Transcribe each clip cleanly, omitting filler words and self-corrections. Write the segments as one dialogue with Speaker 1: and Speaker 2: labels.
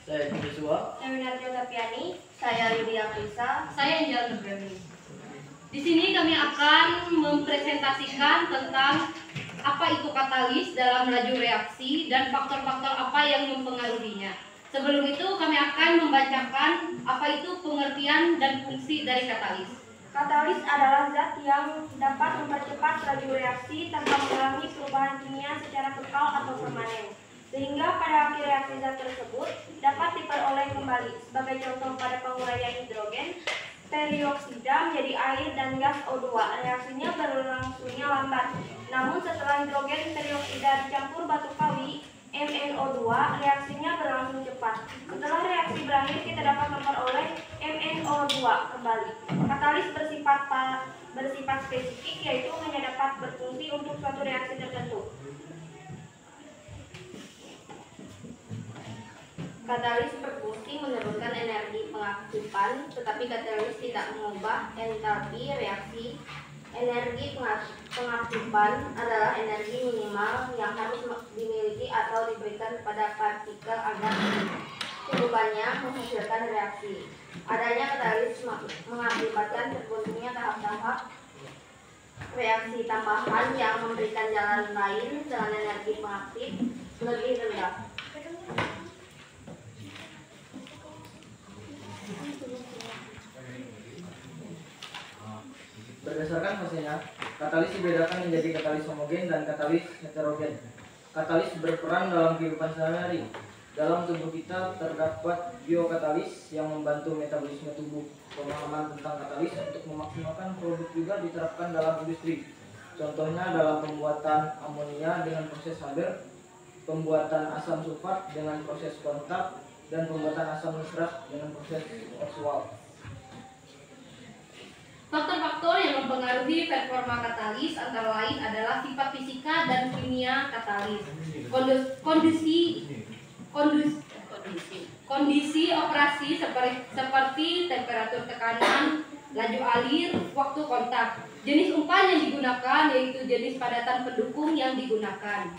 Speaker 1: Saya Joshua.
Speaker 2: Saya Winarti Tapiani. Saya Lydia Prisa.
Speaker 3: Saya Angela Nugrani. Di sini kami akan mempresentasikan tentang apa itu katalis dalam laju reaksi dan faktor-faktor apa yang mempengaruhinya. Sebelum itu kami akan membacakan apa itu pengertian dan fungsi dari katalis.
Speaker 2: Katalis adalah zat yang dapat mempercepat laju reaksi tanpa mengalami perubahan kimia secara kekal atau permanen, sehingga pada akhir reaksi zat tersebut dapat diperoleh kembali. Sebagai contoh, pada penguraian hidrogen perioksida menjadi air dan gas O2, reaksinya berlangsungnya lambat. Namun setelah hidrogen perioksida dicampur batu kawi MnO2, reaksinya berlangsung cepat. Setelah reaksi berakhir, kita dapat memperoleh MnO2 kembali. Katalis bersifat spesifik, yaitu hanya dapat berfungsi untuk suatu reaksi tertentu. Katalis berfungsi menurunkan energi pengaktifan, tetapi katalis tidak mengubah entalpi reaksi. Energi pengaktifan adalah energi minimal yang harus dimiliki atau diberikan kepada partikel agar cukupannya menghasilkan reaksi. Adanya katalis mengakibatkan terbentuknya tahap-tahap reaksi tambahan yang memberikan jalan lain dengan energi pengaktif lebih rendah.
Speaker 1: Berdasarkan fasenya, katalis dibedakan menjadi katalis homogen dan katalis heterogen. Katalis berperan dalam kehidupan sehari-hari. Dalam tubuh kita terdapat biokatalis yang membantu metabolisme tubuh. Pemahaman tentang katalis untuk memaksimalkan produk juga diterapkan dalam industri. Contohnya dalam pembuatan amonia dengan proses Haber, pembuatan asam sulfat dengan proses kontak, dan pembuatan asam nitrat dengan proses Ostwald.
Speaker 3: Faktor-faktor yang mempengaruhi performa katalis antara lain adalah sifat fisika dan kimia katalis, kondisi operasi seperti temperatur tekanan, laju alir, waktu kontak, jenis umpan yang digunakan yaitu jenis padatan pendukung yang digunakan.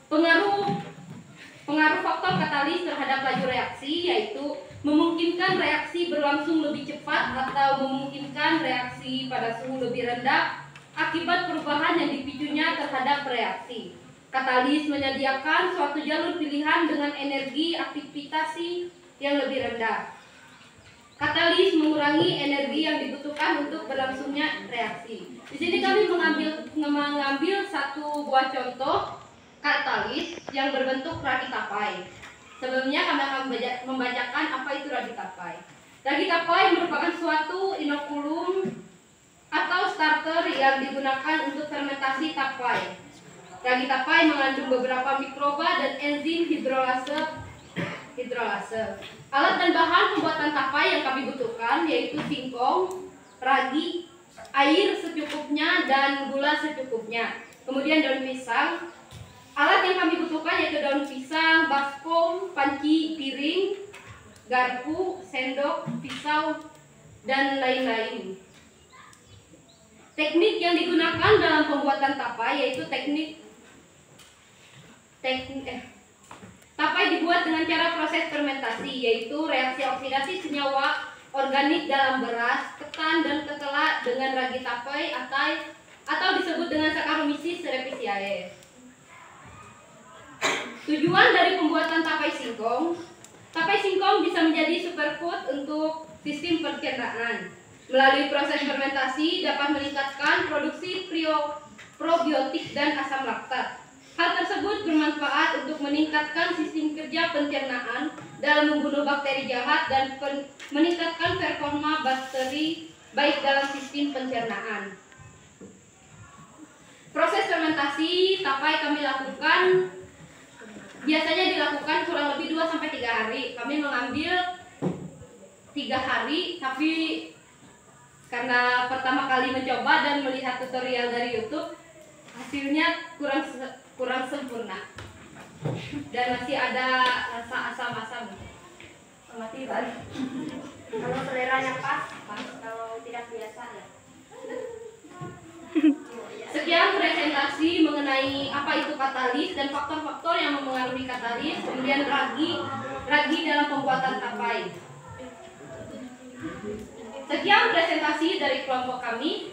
Speaker 3: Pengaruh faktor katalis terhadap laju reaksi yaitu memungkinkan reaksi berlangsung lebih cepat atau memungkinkan reaksi pada suhu lebih rendah akibat perubahan yang dipicunya terhadap reaksi. Katalis menyediakan suatu jalur pilihan dengan energi aktivitasi yang lebih rendah. Katalis mengurangi energi yang dibutuhkan untuk berlangsungnya reaksi. Di sini kami mengambil satu buah contoh katalis yang berbentuk ragi tapai. Sebelumnya kami akan membacakan apa itu ragi tapai. Ragi tapai merupakan suatu inokulum atau starter yang digunakan untuk fermentasi tapai. Ragi tapai mengandung beberapa mikroba dan enzim hidrolase. Alat dan bahan pembuatan tapai yang kami butuhkan yaitu singkong, ragi, air secukupnya, dan gula secukupnya. Kemudian daun pisang. Alat yang kami butuhkan yaitu daun pisang, baskom, panci, piring, garpu, sendok, pisau, dan lain-lain. Teknik yang digunakan dalam pembuatan tapai yaitu tapai dibuat dengan cara proses fermentasi, yaitu reaksi oksidasi senyawa organik dalam beras, ketan, dan ketela dengan ragi tapai atau disebut dengan Saccharomyces cerevisiae. Tujuan dari pembuatan tapai singkong bisa menjadi superfood untuk sistem pencernaan. Melalui proses fermentasi dapat meningkatkan produksi probiotik dan asam laktat. Hal tersebut bermanfaat untuk meningkatkan sistem kerja pencernaan dalam membunuh bakteri jahat dan meningkatkan performa bakteri baik dalam sistem pencernaan. Proses fermentasi tapai kami lakukan biasanya dilakukan kurang lebih 2-3 hari. Kami mengambil 3 hari, tapi karena pertama kali mencoba dan melihat tutorial dari YouTube, hasilnya kurang sempurna dan masih ada rasa asam-asam. Mati balik.
Speaker 2: Kalau seleranya pas, kalau tidak biasa ya.
Speaker 3: Sekian presentasi mengenai apa itu katalis dan faktor-faktor yang mempengaruhi katalis. Kemudian ragi lagi dalam pembuatan tapai. Sekian presentasi dari kelompok kami.